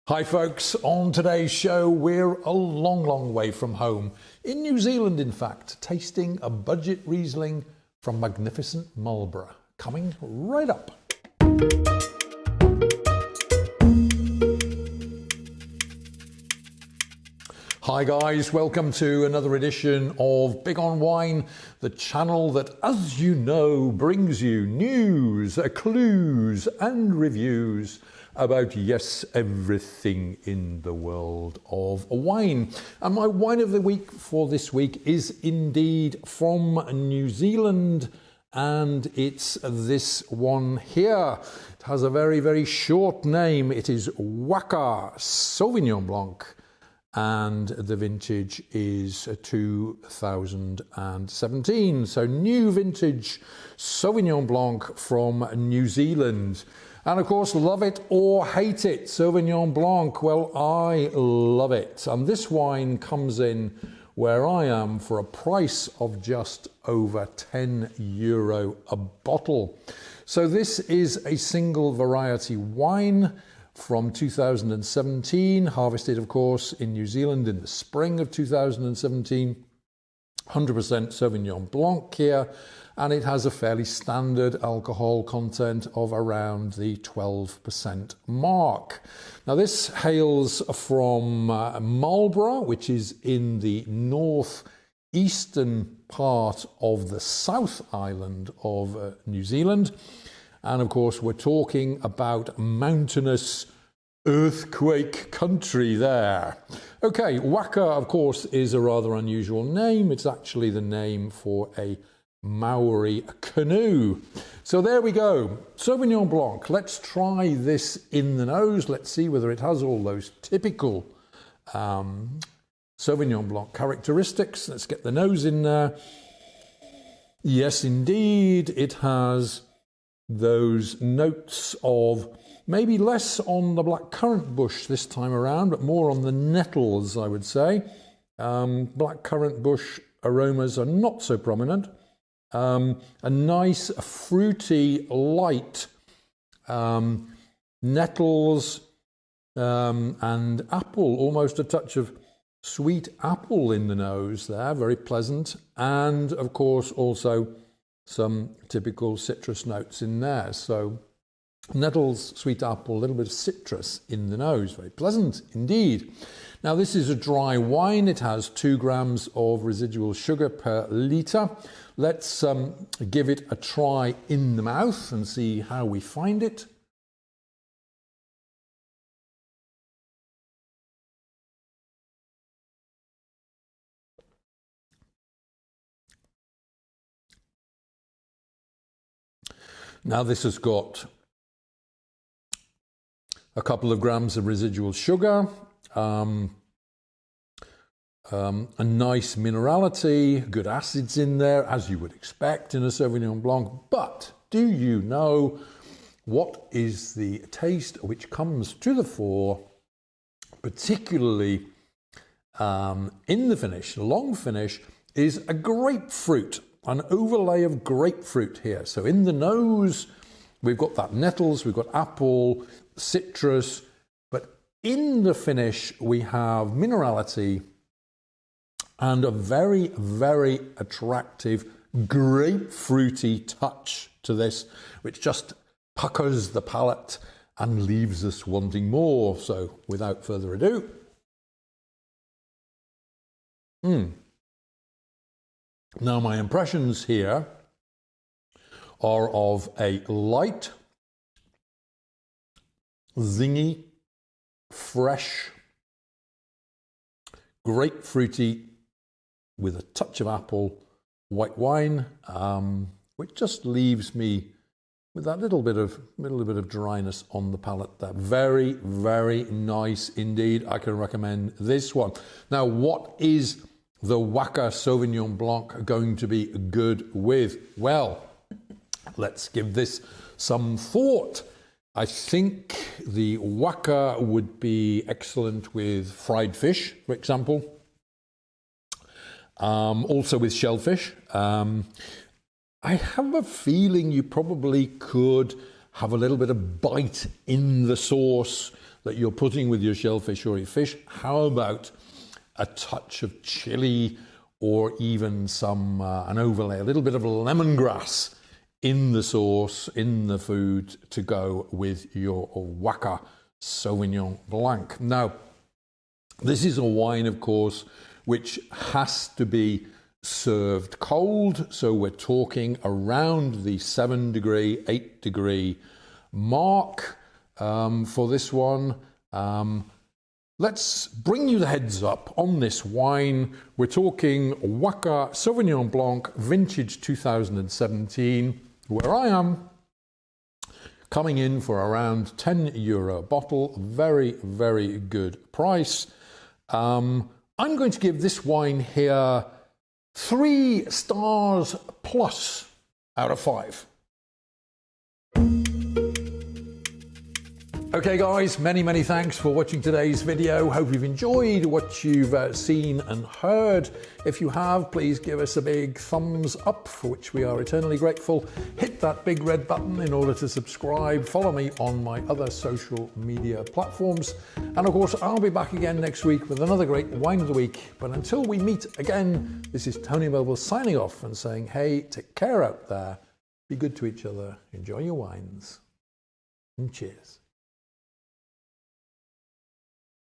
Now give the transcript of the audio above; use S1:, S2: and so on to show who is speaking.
S1: Hi folks, on today's show we're a long way from home, in New Zealand in fact, tasting a budget Riesling from magnificent Marlborough, coming right up. Hi guys, welcome to another edition of Big on Wine, the channel that, as you know, brings you news, clues and reviews about, yes, everything in the world of wine. And my wine of the week for this week is indeed from New Zealand, and it's this one here. It has a very short name. It is Waka Sauvignon Blanc, and the vintage is 2017. So new vintage Sauvignon Blanc from New Zealand. And of course, love it or hate it, Sauvignon Blanc. Well, I love it. And this wine comes in where I am for a price of just over €10 a bottle. So this is a single variety wine from 2017, harvested, of course, in New Zealand in the spring of 2017. 100% Sauvignon Blanc here, and it has a fairly standard alcohol content of around the 12% mark. Now this hails from Marlborough, which is in the northeastern part of the South Island of New Zealand. And of course, we're talking about mountainous earthquake country there. Okay, Waka, of course, is a rather unusual name. It's actually the name for a Maori canoe. So there we go. Sauvignon Blanc. Let's try this in the nose. Let's see whether it has all those typical Sauvignon Blanc characteristics. Let's get the nose in there. Yes, indeed, it has those notes of maybe less on the blackcurrant bush this time around, but more on the nettles, I would say. Blackcurrant bush aromas are not so prominent. A nice fruity light nettles and apple, almost a touch of sweet apple in the nose there, very pleasant. And of course also some typical citrus notes in there. So nettles, sweet apple, a little bit of citrus in the nose. Very pleasant indeed. Now this is a dry wine. It has 2 grams of residual sugar per litre. Let's give it a try in the mouth and see how we find it. Now this has got a couple of grams of residual sugar, a nice minerality, good acids in there, as you would expect in a Sauvignon Blanc. But do you know what is the taste which comes to the fore, particularly in the finish, the long finish, is a grapefruit, an overlay of grapefruit here. So in the nose, we've got that nettles, we've got apple, citrus, but in the finish we have minerality and a very attractive grapefruity touch to this, which just puckers the palate and leaves us wanting more. So without further ado, Now my impressions here are of a light, zingy, fresh, grapefruity with a touch of apple white wine, which just leaves me with that little bit of dryness on the palate there. Very nice indeed. I can recommend this one. Now, what is the Waka Sauvignon Blanc going to be good with? Well, let's give this some thought. I think the Waka would be excellent with fried fish, for example. Also with shellfish. I have a feeling you probably could have a little bit of bite in the sauce that you're putting with your shellfish or your fish, how about a touch of chili or even some an overlay, a little bit of lemongrass in the sauce, in the food to go with your Waka Sauvignon Blanc. Now, this is a wine, of course, which has to be served cold. So we're talking around the 7-degree, 8-degree mark for this one. Let's bring you the heads up on this wine. We're talking Waka Sauvignon Blanc, vintage 2017, where I am coming in for around €10 a bottle. Very, very good price. I'm going to give this wine here 3 stars plus out of 5. Okay guys, many thanks for watching today's video. Hope you've enjoyed what you've seen and heard. If you have, please give us a big thumbs up, for which we are eternally grateful. Hit that big red button in order to subscribe. Follow me on my other social media platforms. And of course, I'll be back again next week with another great wine of the week. But until we meet again, this is Tony Melville signing off and saying, hey, take care out there. Be good to each other. Enjoy your wines. And cheers.